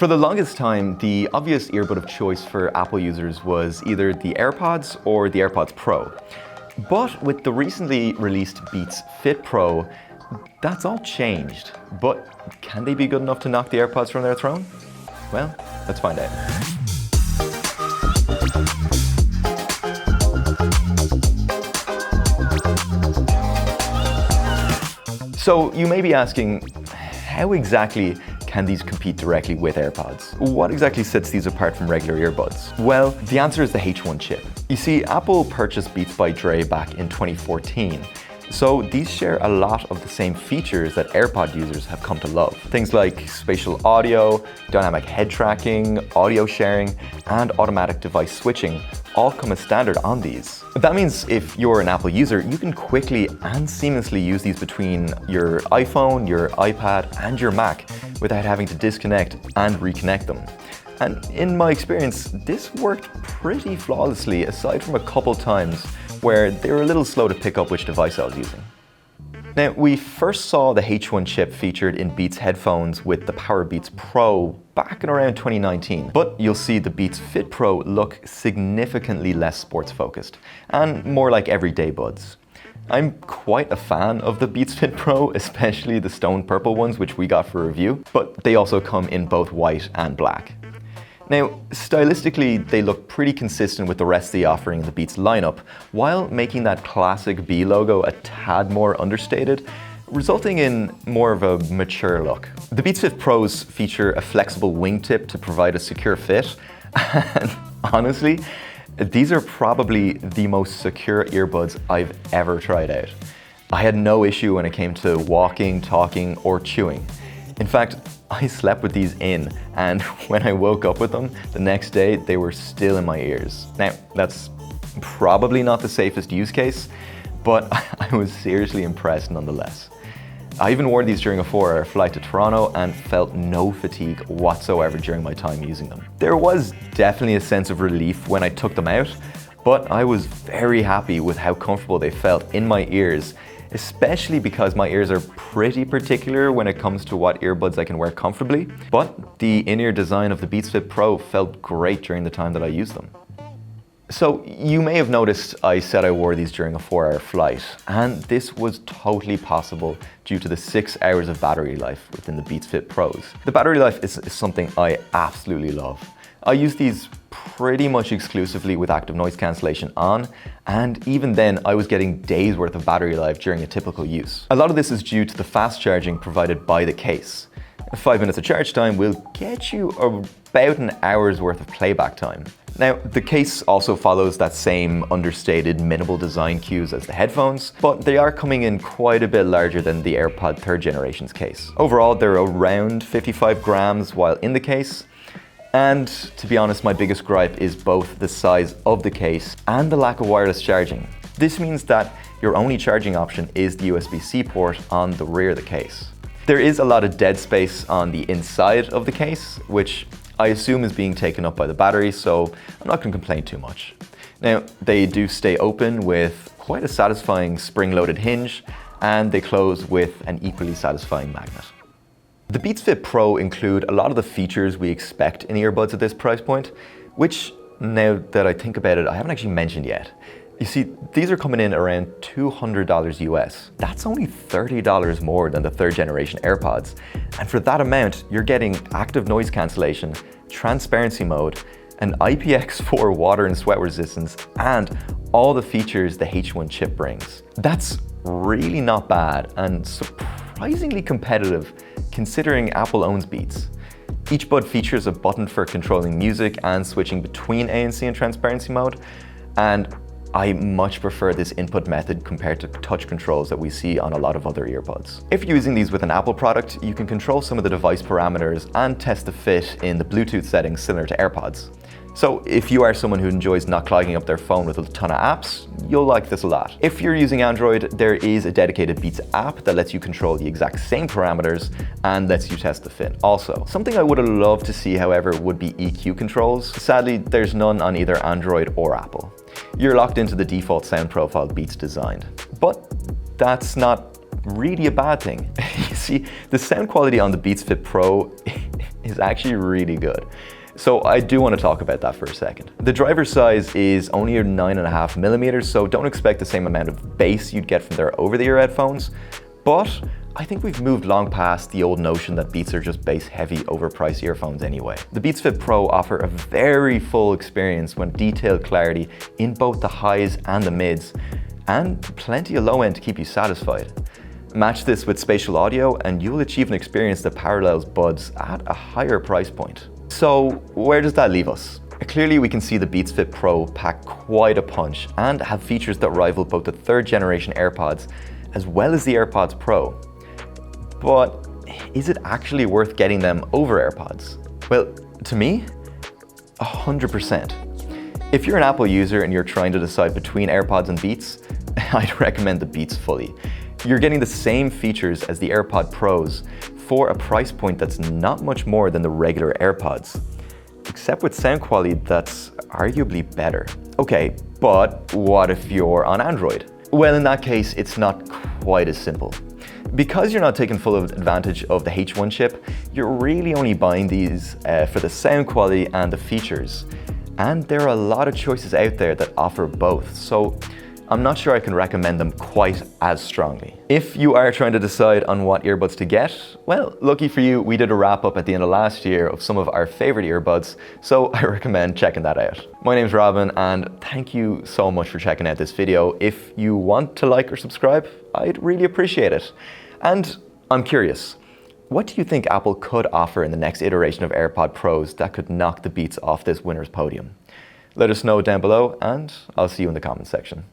For the longest time, the obvious earbud of choice for Apple users was either the AirPods or the AirPods Pro. But with the recently released Beats Fit Pro, that's all changed. But can they be good enough to knock the AirPods from their throne? Well, let's find out. So you may be asking, how exactly can these compete directly with AirPods? What exactly sets these apart from regular earbuds? Well, the answer is the H1 chip. You see, Apple purchased Beats by Dre back in 2014. So these share a lot of the same features that AirPod users have come to love. Things like spatial audio, dynamic head tracking, audio sharing, and automatic device switching all come as standard on these. That means if you're an Apple user, you can quickly and seamlessly use these between your iPhone, your iPad, and your Mac without having to disconnect and reconnect them. And in my experience, this worked pretty flawlessly aside from a couple times where they were a little slow to pick up which device I was using. Now, we first saw the H1 chip featured in Beats headphones with the Power Beats Pro back in around 2019, but you'll see the Beats Fit Pro look significantly less sports focused and more like everyday buds. I'm quite a fan of the Beats Fit Pro, especially the stone purple ones which we got for review, but they also come in both white and black. Now, stylistically, they look pretty consistent with the rest of the offering in the Beats lineup, while making that classic B logo a tad more understated, resulting in more of a mature look. The Beats Fit Pros feature a flexible wingtip to provide a secure fit, and honestly, these are probably the most secure earbuds I've ever tried out. I had no issue when it came to walking, talking, or chewing. In fact, I slept with these in, and when I woke up with them the next day, they were still in my ears. Now, that's probably not the safest use case, but I was seriously impressed nonetheless. I even wore these during a 4-hour flight to Toronto and felt no fatigue whatsoever during my time using them. There was definitely a sense of relief when I took them out, but I was very happy with how comfortable they felt in my ears, especially because my ears are pretty particular when it comes to what earbuds I can wear comfortably. But the in-ear design of the Beats Fit Pro felt great during the time that I used them. So you may have noticed I said I wore these during a 4-hour flight, and this was totally possible due to the 6 hours of battery life within the Beats Fit Pros. The battery life is something I absolutely love. I use these pretty much exclusively with active noise cancellation on, and even then I was getting days worth of battery life during a typical use. A lot of this is due to the fast charging provided by the case. 5 minutes of charge time will get you about an hour's worth of playback time. Now, the case also follows that same understated minimal design cues as the headphones, but they are coming in quite a bit larger than the AirPod 3rd generation's case. Overall, they're around 55 grams while in the case. And to be honest, my biggest gripe is both the size of the case and the lack of wireless charging. This means that your only charging option is the USB-C port on the rear of the case. There is a lot of dead space on the inside of the case, which I assume is being taken up by the battery, so I'm not going to complain too much. Now, they do stay open with quite a satisfying spring-loaded hinge, and they close with an equally satisfying magnet. The Beats Fit Pro include a lot of the features we expect in earbuds at this price point, which, now that I think about it, I haven't actually mentioned yet. You see, these are coming in around $200 US. That's only $30 more than the 3rd generation AirPods. And for that amount, you're getting active noise cancellation, transparency mode, an IPX4 water and sweat resistance, and all the features the H1 chip brings. That's really not bad and surprisingly competitive considering Apple owns Beats. Each bud features a button for controlling music and switching between ANC and transparency mode, and I much prefer this input method compared to touch controls that we see on a lot of other earbuds. If you're using these with an Apple product, you can control some of the device parameters and test the fit in the Bluetooth settings similar to AirPods. So if you are someone who enjoys not clogging up their phone with a ton of apps, you'll like this a lot. If you're using Android, there is a dedicated Beats app that lets you control the exact same parameters and lets you test the fit also. Something I would have loved to see, however, would be EQ controls. Sadly, there's none on either Android or Apple. You're locked into the default sound profile Beats designed. But that's not really a bad thing. You see, the sound quality on the Beats Fit Pro is actually really good. So I do want to talk about that for a second. The driver size is only 9.5 millimeters, so don't expect the same amount of bass you'd get from their over-the-ear headphones, but I think we've moved long past the old notion that Beats are just bass-heavy, overpriced earphones anyway. The Beats Fit Pro offer a very full experience with detailed clarity in both the highs and the mids, and plenty of low end to keep you satisfied. Match this with spatial audio and you'll achieve an experience that parallels buds at a higher price point. So where does that leave us? Clearly we can see the Beats Fit Pro pack quite a punch and have features that rival both the third generation AirPods as well as the AirPods Pro. But is it actually worth getting them over AirPods? Well, to me, 100%. If you're an Apple user and you're trying to decide between AirPods and Beats, I'd recommend the Beats fully. You're getting the same features as the AirPod Pros for a price point that's not much more than the regular AirPods, except with sound quality that's arguably better. Okay, but what if you're on Android? Well, in that case, it's not quite as simple. Because you're not taking full advantage of the H1 chip, you're really only buying these for the sound quality and the features. And there are a lot of choices out there that offer both, so I'm not sure I can recommend them quite as strongly. If you are trying to decide on what earbuds to get, well, lucky for you, we did a wrap up at the end of last year of some of our favorite earbuds, so I recommend checking that out. My name's Robin, and thank you so much for checking out this video. If you want to like or subscribe, I'd really appreciate it. And I'm curious, what do you think Apple could offer in the next iteration of AirPod Pros that could knock the Beats off this winner's podium? Let us know down below, and I'll see you in the comments section.